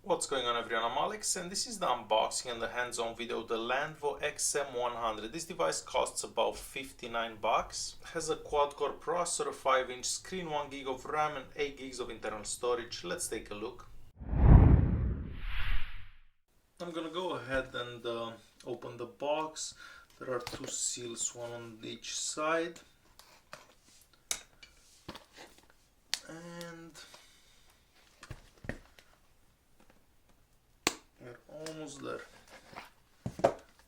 What's going on, everyone? I'm Alex, and this is the unboxing and the hands-on video of the Landvo XM100. This device costs about 59 bucks. Has a quad-core processor, a 5-inch screen, 1 gig of RAM and 8 gigs of internal storage. Let's take a look. I'm gonna go ahead and open the box. There are two seals, one on each side. And we're almost there.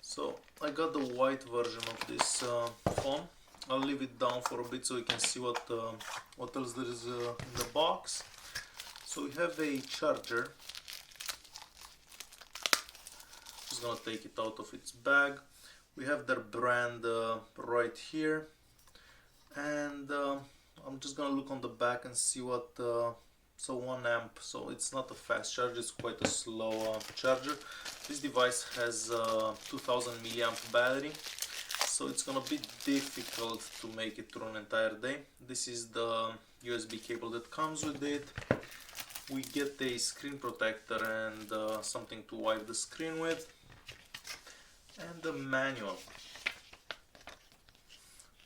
So I got the white version of this phone. I'll leave it down for a bit so you can see what else there is in the box. So we have a charger. Just gonna take it out of its bag. We have their brand right here, and I'm just gonna look on the back and see what. So 1 amp, so it's not a fast charger, it's quite a slow charger. This device has 2000 milliamp battery, so it's gonna be difficult to make it through an entire day. This is the USB cable that comes with it. We get a screen protector and something to wipe the screen with, and the manual.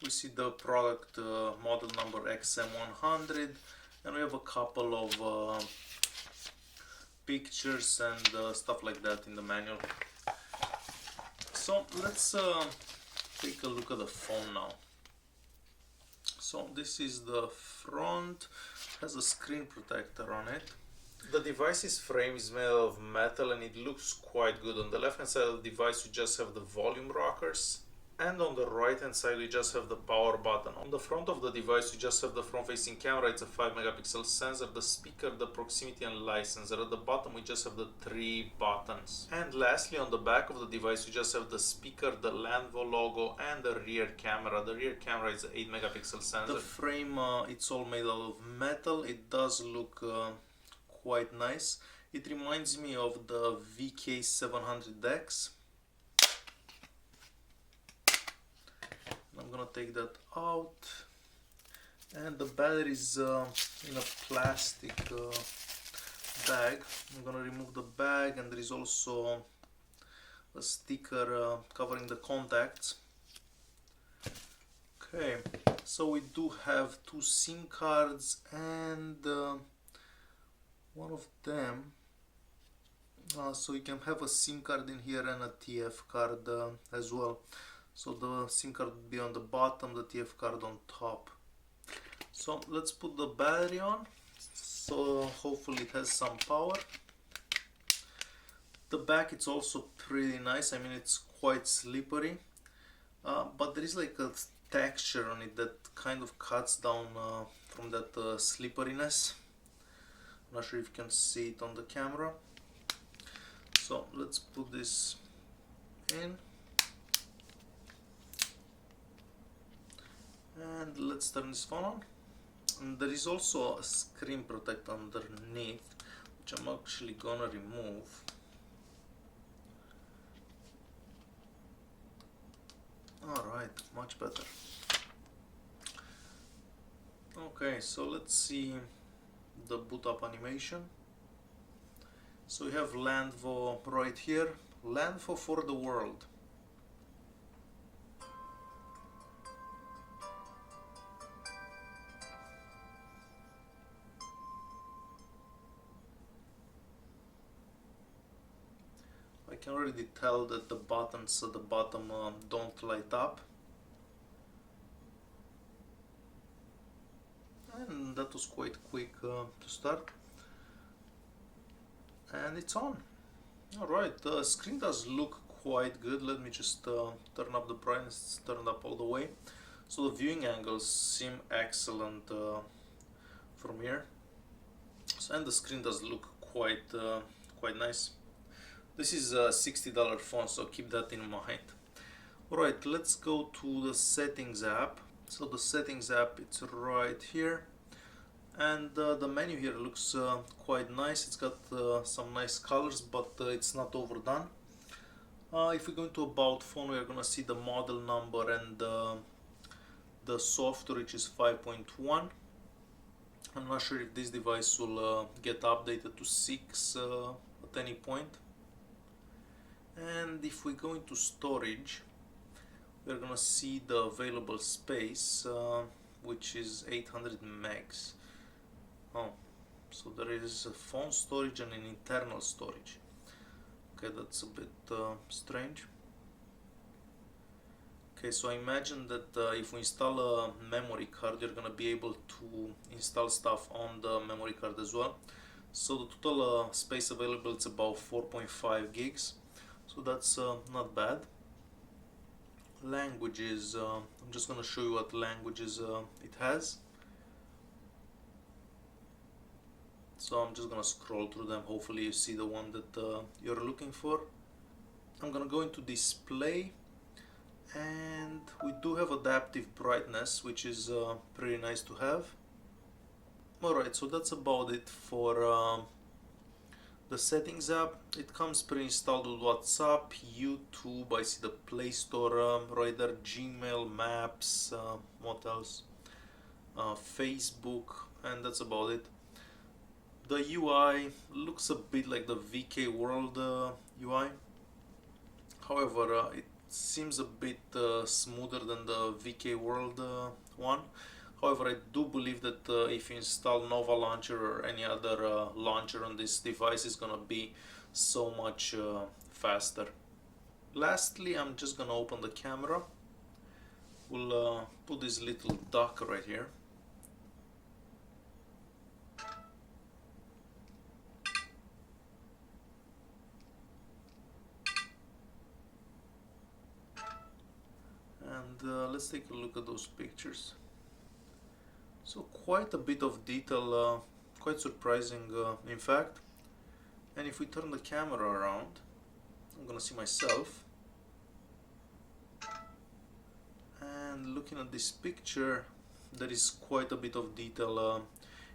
We see the product model number XM100, and we have a couple of pictures and stuff like that in the manual. So let's take a look at the phone now. So this is the front, has a screen protector on it. The device's frame is made of metal and it looks quite good. On the left hand side of the device we just have the volume rockers, and on the right hand side we just have the power button. On the front of the device we just have the front facing camera, it's a 5 megapixel sensor, the speaker, the proximity and light sensor. At the bottom we just have the 3 buttons. And lastly, on the back of the device we just have the speaker, the Landvo logo and the rear camera. The rear camera is an 8 megapixel sensor. The frame, it's all made out of metal. It does look quite nice. It reminds me of the VK700X. I'm gonna take that out, and the battery is in a plastic bag. I'm gonna remove the bag, and there is also a sticker covering the contacts. Okay, so we do have 2 SIM cards, and one of them, so you can have a SIM card in here and a TF card as well. So the SIM card will be on the bottom, the TF card on top. So let's put the battery on, so hopefully it has some power. The back, it's also pretty nice. I mean, it's quite slippery, but there is like a texture on it that kind of cuts down from that slipperiness. I'm not sure if you can see it on the camera. So let's put this in. And let's turn this phone on. And there is also a screen protector underneath, which I'm actually gonna remove. Alright, much better. Okay, so let's see the boot up animation. So we have Landvo right here, Landvo for the world. I can already tell that the buttons at the bottom don't light up, and that was quite quick to start, and it's on. Alright, the screen does look quite good. Let me just turn up the brightness, turn it up all the way. So the viewing angles seem excellent from here, and the screen does look quite nice. This is a $60 phone, so keep that in mind. Alright, let's go to the settings app. So the settings app, it's right here, and the menu here looks quite nice. It's got some nice colors, but it's not overdone. If we go into about phone, we are gonna see the model number and the software, which is 5.1. I'm not sure if this device will get updated to 6 at at any point. And if we go into storage, we're gonna see the available space, which is 800 megs. Oh, so there is a phone storage and an internal storage. Okay, that's a bit strange. Okay, so I imagine that if we install a memory card, you're gonna be able to install stuff on the memory card as well. So the total space available is about 4.5 gigs. So that's not bad. Languages, I'm just gonna show you what languages it has. So I'm just gonna scroll through them. Hopefully you see the one that you're looking for. I'm gonna go into display, and we do have adaptive brightness, which is pretty nice to have. Alright, so that's about it for the settings app. It comes pre-installed with WhatsApp, YouTube, I see the Play Store right there, Gmail, Maps, what else? Facebook, and that's about it. The UI looks a bit like the VK World UI. However, it seems a bit smoother than the VK World one. However, I do believe that if you install Nova Launcher or any other launcher on this device, it's gonna be so much faster. Lastly, I'm just gonna open the camera. We'll put this little dock right here. And let's take a look at those pictures. So quite a bit of detail, quite surprising in fact. And if we turn the camera around, I'm gonna see myself. And looking at this picture, there is quite a bit of detail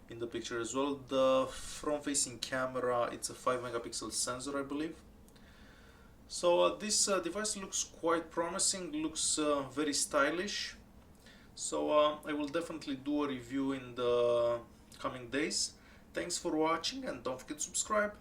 in the picture as well. The front-facing camera, it's a 5 megapixel sensor, I believe. So this device looks quite promising, looks very stylish. So I will definitely do a review in the coming days. Thanks for watching, and don't forget to subscribe.